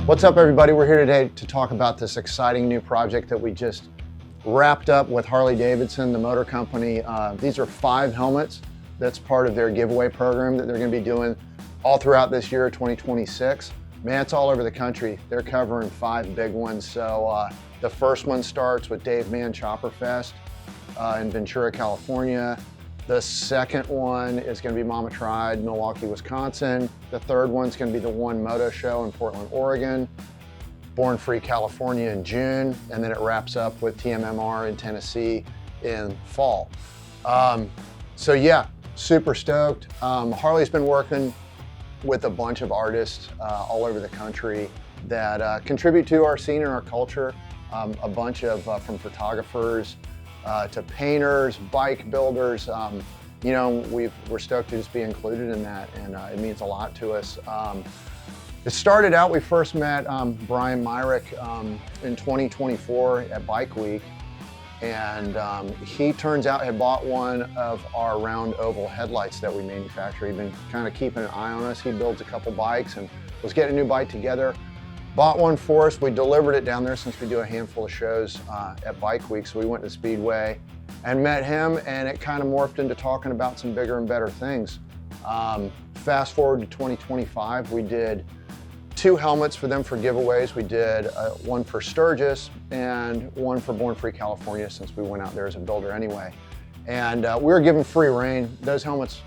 What's up, everybody? We're here today to talk about this exciting new project that we just wrapped up with Harley Davidson, the motor company. These are 5 helmets that's part of their giveaway program that they're going to be doing all throughout this year, 2026. Man, it's all over the country. They're covering 5 big ones. So the first one starts with Dave Mann Chopper Fest in Ventura, California. The second one is going to be Mama Tried, Milwaukee, Wisconsin. The third one's going to be the One Moto Show in Portland, Oregon. Born Free, California in June. And then it wraps up with TMMR in Tennessee in fall. So yeah, super stoked. Harley's been working with a bunch of artists all over the country that contribute to our scene and our culture. A bunch of from photographers to painters, bike builders. You know, we're stoked to just be included in that, and it means a lot to us. It started out, we first met Brian Myrick in 2024 at Bike Week, and he turns out had bought one of our round oval headlights that we manufacture. He'd been kind of keeping an eye on us. He builds a couple bikes and was getting a new bike together. Bought one for us. We delivered it down there since we do a handful of shows at Bike Week. So we went to Speedway and met him, and it kind of morphed into talking about some bigger and better things. Fast forward to 2025, we did 2 helmets for them for giveaways. We did one for Sturgis and one for Born Free, California, since we went out there as a builder anyway. And we were given free reign. Those helmets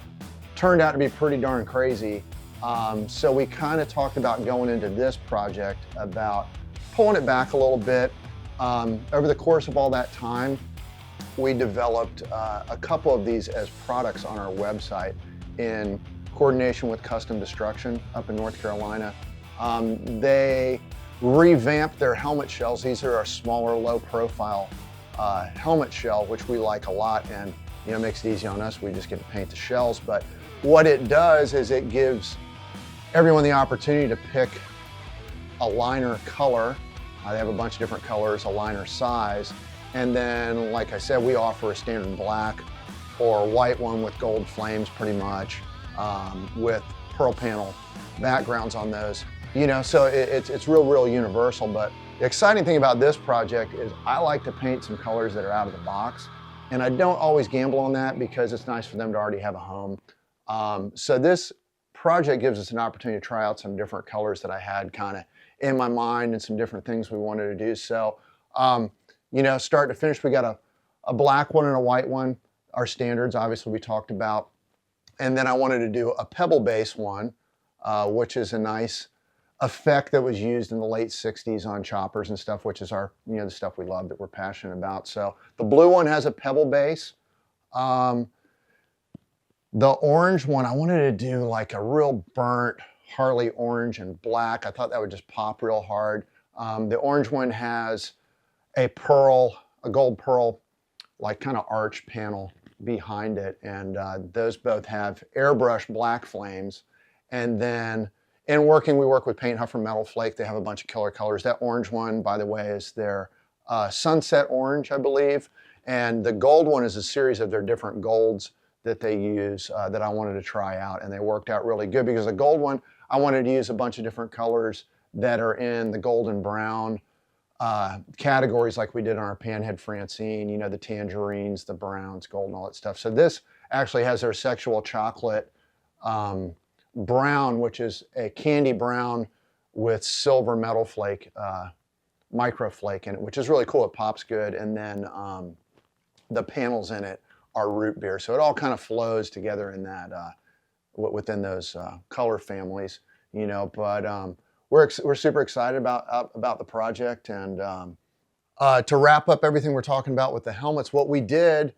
turned out to be pretty darn crazy. So we kind of talked about going into this project about pulling it back a little bit. Over the course of all that time, we developed a couple of these as products on our website in coordination with Custom Destruction up in North Carolina. They revamped their helmet shells. These are our smaller, low profile helmet shell, which we like a lot, and you know, makes it easy on us. We just get to paint the shells. But what it does is it gives everyone the opportunity to pick a liner color. They have a bunch of different colors, a liner size, and then, like I said, we offer a standard black or white one with gold flames, pretty much, with pearl panel backgrounds on those. You know, so it's real universal. But the exciting thing about this project is I like to paint some colors that are out of the box, and I don't always gamble on that because it's nice for them to already have a home. So this project gives us an opportunity to try out some different colors that I had kind of in my mind and some different things we wanted to do. So, you know, start to finish, we got a black one and a white one, our standards, obviously, we talked about. And then I wanted to do a pebble base one, which is a nice effect that was used in the late 60s on choppers and stuff, which is our, you know, the stuff we love that we're passionate about. So the blue one has a pebble base. The orange one, I wanted to do like a real burnt Harley orange and black. I thought that would just pop real hard. The orange one has a gold pearl, like kind of arch panel behind it. And those both have airbrush black flames. And then in working, we work with Paint Huffer Metal Flake. They have a bunch of killer colors. That orange one, by the way, is their sunset orange, I believe. And the gold one is a series of their different golds that they use that I wanted to try out, and they worked out really good because the gold one, I wanted to use a bunch of different colors that are in the gold and brown categories like we did on our Panhead Francine, you know, the tangerines, the browns, gold, and all that stuff. So this actually has their sexual chocolate brown, which is a candy brown with silver metal flake, micro flake in it, which is really cool. It pops good. And then the panels in it are root beer. So it all kind of flows together in that, within those color families, you know. But we're super excited about the project. And to wrap up everything we're talking about with the helmets, what we did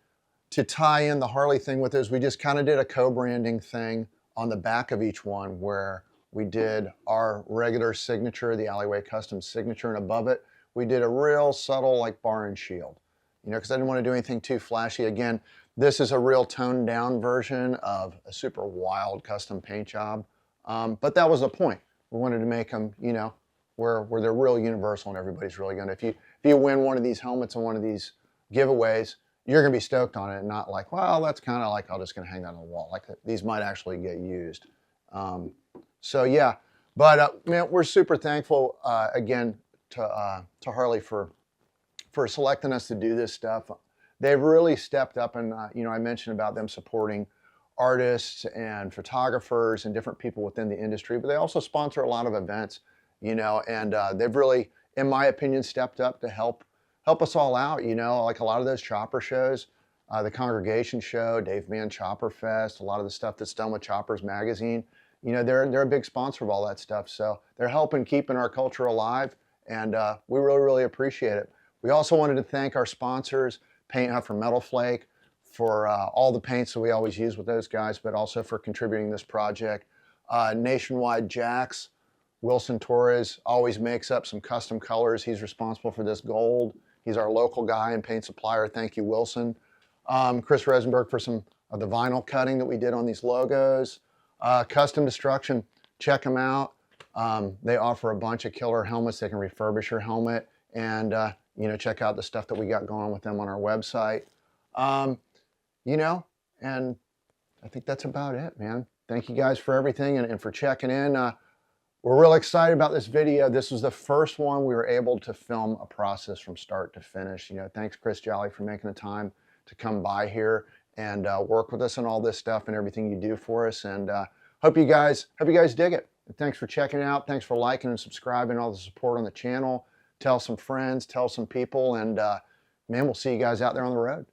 to tie in the Harley thing with is we just kind of did a co-branding thing on the back of each one where we did our regular signature, the Alleyway Kustoms signature, and above it, we did a real subtle like bar and shield, you know, because I didn't want to do anything too flashy. Again, this is a real toned down version of a super wild custom paint job. But that was the point. We wanted to make them, you know, where they're real universal and everybody's really gonna, if you win one of these helmets and one of these giveaways, you're gonna be stoked on it and not like, well, that's kind of like, I'm just gonna hang that on the wall. Like these might actually get used. So yeah, But man, we're super thankful again to Harley for selecting us to do this stuff. They've really stepped up, and you know, I mentioned about them supporting artists and photographers and different people within the industry, but they also sponsor a lot of events, you know, and they've really, in my opinion, stepped up to help us all out. You know, like a lot of those chopper shows, the Congregation Show, Dave Mann Chopper Fest, a lot of the stuff that's done with Choppers Magazine. You know, they're a big sponsor of all that stuff, so they're helping keeping our culture alive, and we really appreciate it. We also wanted to thank our sponsors, Paint Hut for Metal Flake, for all the paints that we always use with those guys, but also for contributing this project. Nationwide Jacks, Wilson Torres always makes up some custom colors. He's responsible for this gold. He's our local guy and paint supplier. Thank you, Wilson. Chris Rosenberg for some of the vinyl cutting that we did on these logos. Custom Destruction, check them out. They offer a bunch of killer helmets. They can refurbish your helmet, and you know, check out the stuff that we got going on with them on our website. You know, and I think that's about it, man. Thank you guys for everything and for checking in. We're real excited about this video. This was the first one we were able to film a process from start to finish. You know, thanks Chris Jolly for making the time to come by here and work with us on all this stuff and everything you do for us. And hope you guys dig it. And thanks for checking it out. Thanks for liking and subscribing, all the support on the channel. Tell some friends, tell some people, and man, we'll see you guys out there on the road.